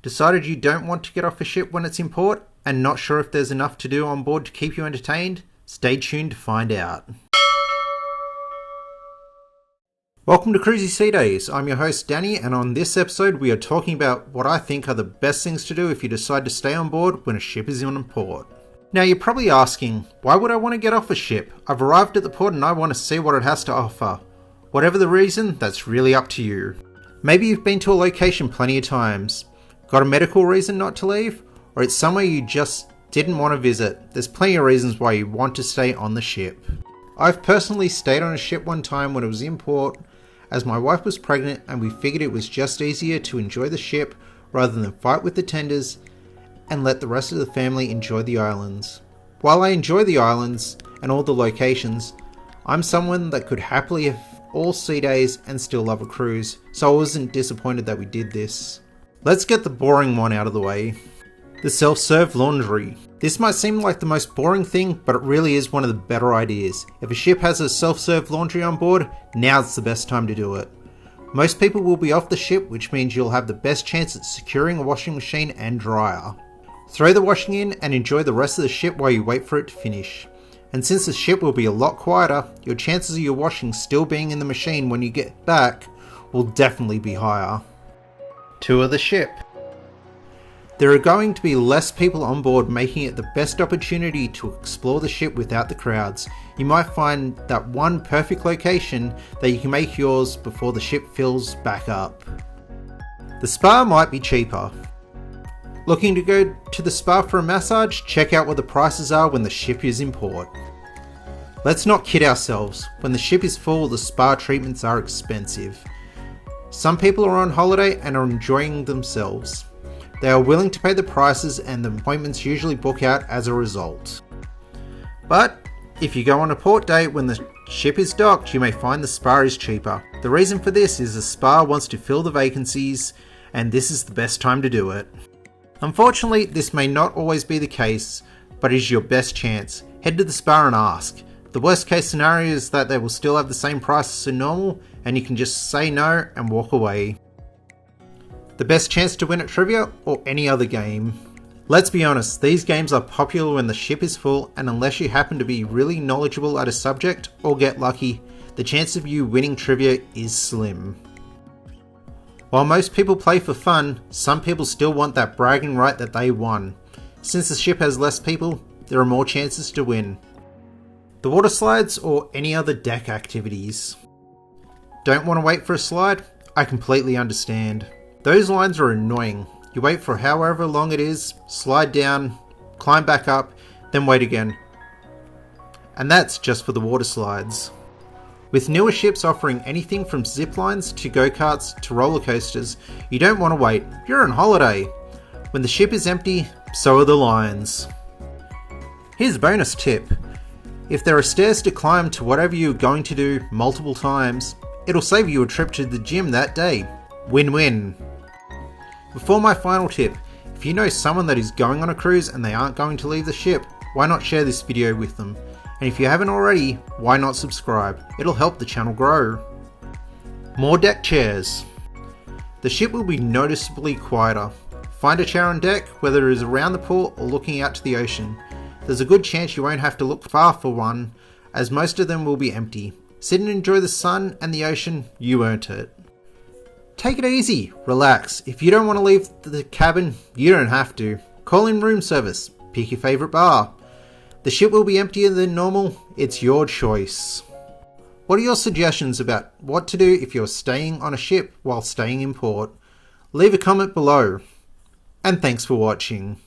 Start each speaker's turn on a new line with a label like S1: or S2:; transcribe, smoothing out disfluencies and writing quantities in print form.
S1: Decided you don't want to get off a ship when it's in port and not sure if there's enough to do on board to keep you entertained? Stay tuned to find out. Welcome to Cruisey Sea Days. I'm your host Danny, and on this episode we are talking about what I think are the best things to do if you decide to stay on board when a ship is in port. Now you're probably asking, why would I want to get off a ship? I've arrived at the port and I want to see what it has to offer. Whatever the reason, that's really up to you. Maybe you've been to a location plenty of times, got a medical reason not to leave, or it's somewhere you just didn't want to visit. There's plenty of reasons why you want to stay on the ship. I've personally stayed on a ship one time when it was in port, as my wife was pregnant and we figured it was just easier to enjoy the ship rather than fight with the tenders and let the rest of the family enjoy the islands. While I enjoy the islands and all the locations, I'm someone that could happily have all sea days and still love a cruise, so I wasn't disappointed that we did this. Let's get the boring one out of the way. The self-serve laundry. This might seem like the most boring thing, but it really is one of the better ideas. If a ship has a self-serve laundry on board, now's the best time to do it. Most people will be off the ship, which means you'll have the best chance at securing a washing machine and dryer. Throw the washing in and enjoy the rest of the ship while you wait for it to finish. And since the ship will be a lot quieter, your chances of your washing still being in the machine when you get back will definitely be higher. Tour the ship. There are going to be less people on board, making it the best opportunity to explore the ship without the crowds. You might find that one perfect location that you can make yours before the ship fills back up. The spa might be cheaper. Looking to go to the spa for a massage? Check out what the prices are when the ship is in port. Let's not kid ourselves. When the ship is full, the spa treatments are expensive. Some people are on holiday and are enjoying themselves. They are willing to pay the prices and the appointments usually book out as a result. But if you go on a port day when the ship is docked, you may find the spa is cheaper. The reason for this is the spa wants to fill the vacancies, and this is the best time to do it. Unfortunately, this may not always be the case, but it is your best chance. Head to the spa and ask. The worst case scenario is that they will still have the same prices as normal, and you can just say no and walk away. The best chance to win at trivia or any other game. Let's be honest, these games are popular when the ship is full, and unless you happen to be really knowledgeable at a subject or get lucky, the chance of you winning trivia is slim. While most people play for fun, some people still want that bragging right that they won. Since the ship has less people, there are more chances to win. The water slides or any other deck activities. Don't want to wait for a slide? I completely understand. Those lines are annoying. You wait for however long it is, slide down, climb back up, then wait again. And that's just for the water slides. With newer ships offering anything from zip lines to go-karts to roller coasters, you don't want to wait. You're on holiday. When the ship is empty, so are the lines. Here's a bonus tip. If there are stairs to climb to whatever you're going to do multiple times, it'll save you a trip to the gym that day. Win-win. Before my final tip, if you know someone that is going on a cruise and they aren't going to leave the ship, why not share this video with them? And if you haven't already, why not subscribe? It'll help the channel grow. More deck chairs. The ship will be noticeably quieter. Find a chair on deck, whether it is around the pool or looking out to the ocean. There's a good chance you won't have to look far for one, as most of them will be empty. Sit and enjoy the sun and the ocean, you earned it. Take it easy, relax. If you don't want to leave the cabin, you don't have to. Call in room service, pick your favourite bar. The ship will be emptier than normal, it's your choice. What are your suggestions about what to do if you're staying on a ship while staying in port? Leave a comment below. And thanks for watching.